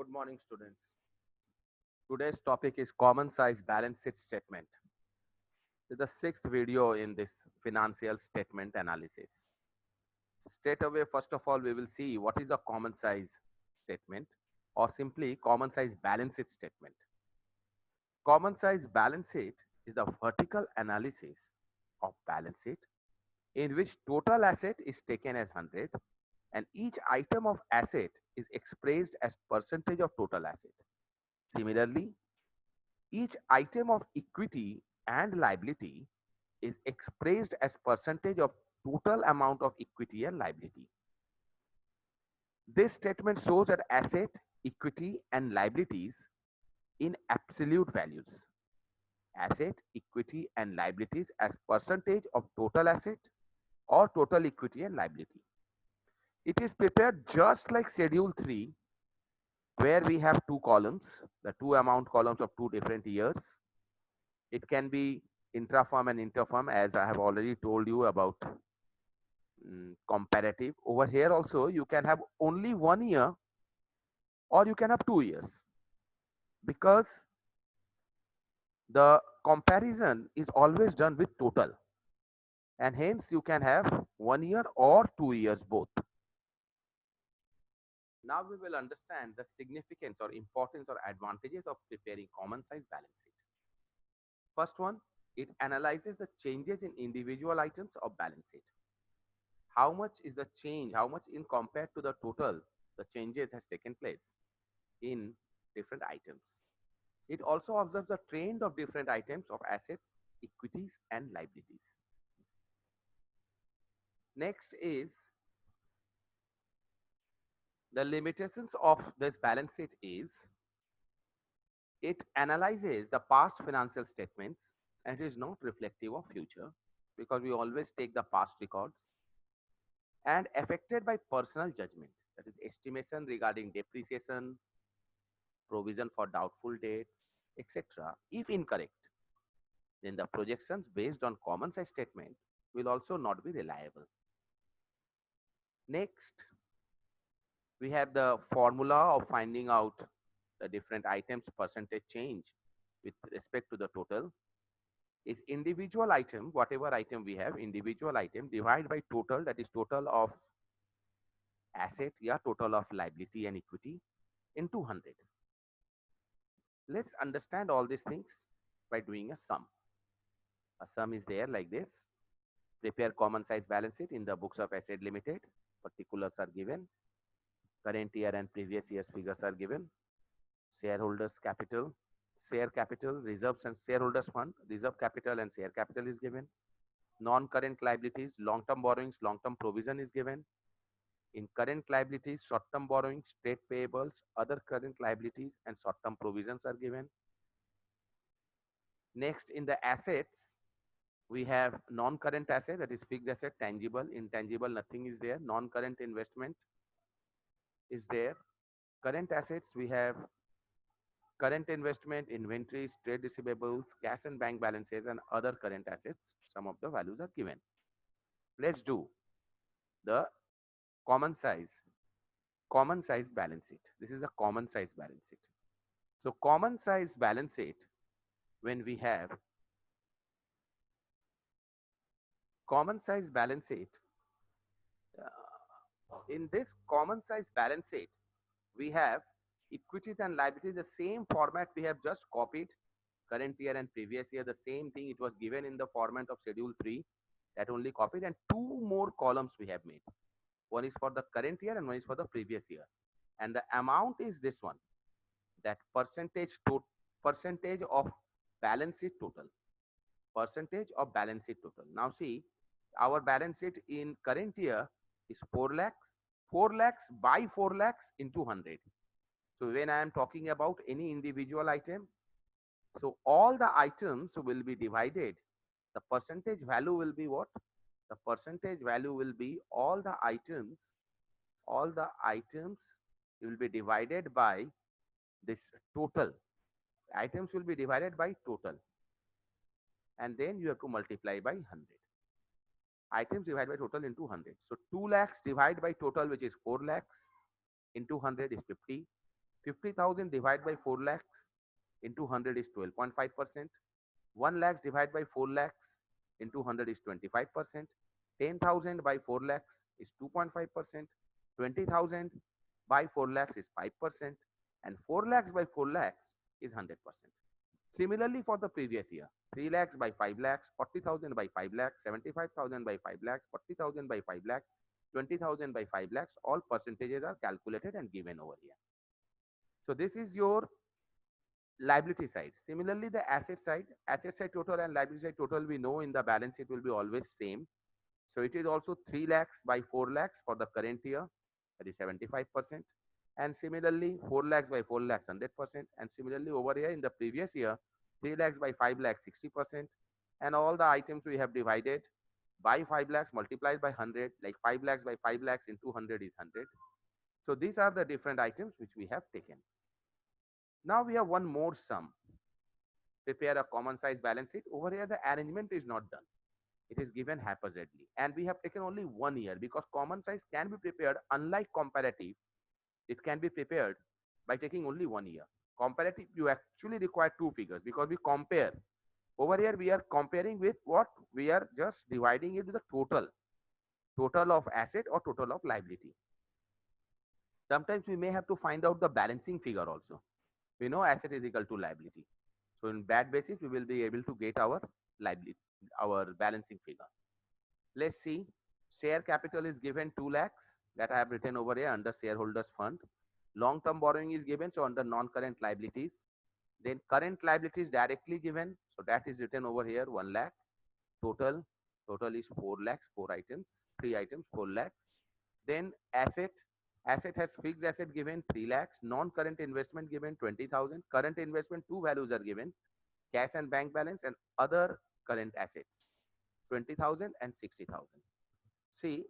Good morning, students. Today's topic is common size balance sheet statement. This is the sixth video in this financial statement analysis. Straight away, first of all, we will see what is a common size statement or simply common size balance sheet statement. Common size balance sheet is the vertical analysis of balance sheet in which total asset is taken as 100 and each item of asset is expressed as percentage of total asset. Similarly, each item of equity and liability is expressed as percentage of total amount of equity and liability. This statement shows that asset, equity and liabilities in absolute values. Asset, equity and liabilities as percentage of total asset or total equity and liability. It is prepared just like Schedule 3 where we have two columns, the two amount columns of two different years. It can be intra-firm and inter-firm as I have already told you about comparative. Over here also you can have only 1 year or you can have 2 years because the comparison is always done with total and hence you can have 1 year or 2 years both. Now we will understand the significance or importance or advantages of preparing common size balance sheet. First one, it analyzes the changes in individual items of balance sheet. How much is the change, how much in compared to the total, the changes has taken place in different items. It also observes the trend of different items of assets, equities and liabilities. Next is the limitations of this balance sheet is it analyzes the past financial statements and it is not reflective of future because we always take the past records and affected by personal judgment, that is estimation regarding depreciation, provision for doubtful debts, etc. If incorrect, then the projections based on common size statement will also not be reliable. Next, we have the formula of finding out the different items percentage change with respect to the total is individual item, whatever item we have, individual item divided by total, that is total of asset, yeah, total of liability and equity into 100. Let's understand all these things by doing a sum. A sum is there like this. Prepare common size balance sheet in the books of Asset Limited. Particulars are given. Current year and previous year's figures are given. Shareholders capital, share capital, reserves and shareholders fund, reserve capital and share capital is given. Non-current liabilities, long-term borrowings, long-term provision is given. In current liabilities, short-term borrowings, trade payables, other current liabilities and short-term provisions are given. Next, in the assets, we have non-current asset, that is fixed asset, tangible, intangible, nothing is there. Non-current investment is there. Current assets, we have current investment, inventories, trade receivables, cash and bank balances, and other current assets. Some of the values are given. Let's do the common size balance sheet. This is a common size balance sheet. So common size balance sheet, when we have common size balance sheet, in this common size balance sheet, we have equities and liabilities, the same format we have just copied, current year and previous year, the same thing. It was given in the format of Schedule 3, that only copied, and two more columns we have made. One is for the current year and one is for the previous year. And the amount is this one, that percentage of balance sheet total. Percentage of balance sheet total. Now see, our balance sheet in current year is 4 lakhs. 4 lakhs by 4 lakhs into 100. So when I am talking about any individual item, so all the items will be divided. The percentage value will be what? The percentage value will be all the items will be divided by this total. Items will be divided by total. And then you have to multiply by 100. Items divided by total into 100. So 2 lakhs divided by total, which is 4 lakhs, into 100 is 50. 50,000 divided by 4 lakhs into 100 is 12.5%. 1 lakhs divided by 4 lakhs into 100 is 25%. 10,000 by 4 lakhs is 2.5%. 20,000 by 4 lakhs is 5%. And 4 lakhs by 4 lakhs is 100%. Similarly, for the previous year, 3 lakhs by 5 lakhs, 40,000 by 5 lakhs, 75,000 by 5 lakhs, 40,000 by 5 lakhs, 20,000 by 5 lakhs, all percentages are calculated and given over here. So this is your liability side. Similarly, the asset side total and liability side total, we know in the balance sheet will be always same. So it is also 3 lakhs by 4 lakhs for the current year, that is 75%. And similarly, 4 lakhs by 4 lakhs, 100%. And similarly, over here in the previous year, 3 lakhs by 5 lakhs, 60%. And all the items we have divided by 5 lakhs multiplied by 100, like 5 lakhs by 5 lakhs into 100 is 100. So these are the different items which we have taken. Now we have one more sum. Prepare a common size balance sheet. Over here, the arrangement is not done. It is given haphazardly. And we have taken only 1 year because common size can be prepared, unlike comparative, it can be prepared by taking only 1 year. Comparative, you actually require 2 figures because we compare. Over here, we are comparing with what? We are just dividing it with the total of asset or total of liability. Sometimes we may have to find out the balancing figure also. We know asset is equal to liability. So in that basis, we will be able to get our liability, our balancing figure. Let's see. Share capital is given 2 lakhs that I have written over here under shareholders fund. Long-term borrowing is given, so under non-current liabilities. Then current liabilities directly given, so that is written over here 1 lakh. Total is 4 lakhs, 3 items, 4 lakhs. Then asset has fixed asset given 3 lakhs, non-current investment given 20,000, current investment, two values are given, cash and bank balance, and other current assets 20,000 and 60,000. See,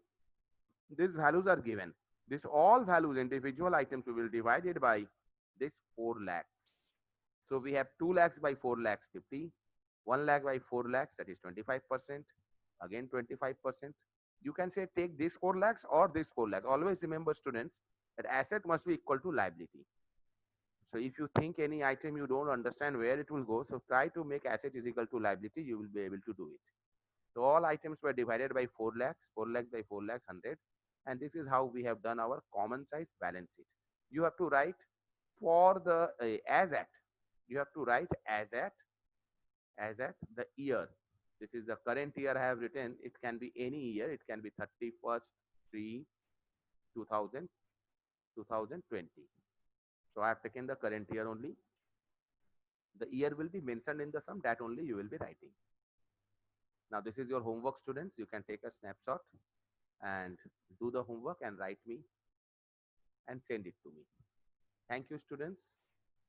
these values are given. This all values, individual items, we will divide it by this 4 lakhs. So we have 2 lakhs by 4 lakhs 50, 1 lakh by 4 lakhs, that is 25%, again 25%. You can say take this 4 lakhs or this 4 lakhs. Always remember, students, that asset must be equal to liability. So if you think any item you don't understand where it will go, so try to make asset is equal to liability, you will be able to do it. So all items were divided by 4 lakhs, 4 lakhs by 4 lakhs, 100. And this is how we have done our common size balance sheet. You have to write for the as at, you have to write as at the year. This is the current year I have written. It can be any year. It can be 31st 3 2000 2020. So I have taken the current year only. The year will be mentioned in the sum, that only you will be writing. Now this is your homework, students. You can take a snapshot and do the homework and write me and send it to me. Thank you, students.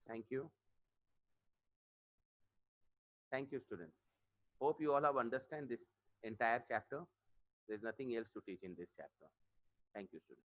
Thank you. Thank you, students. Hope you all have understand this entire chapter. There's nothing else to teach in this chapter. Thank you, students.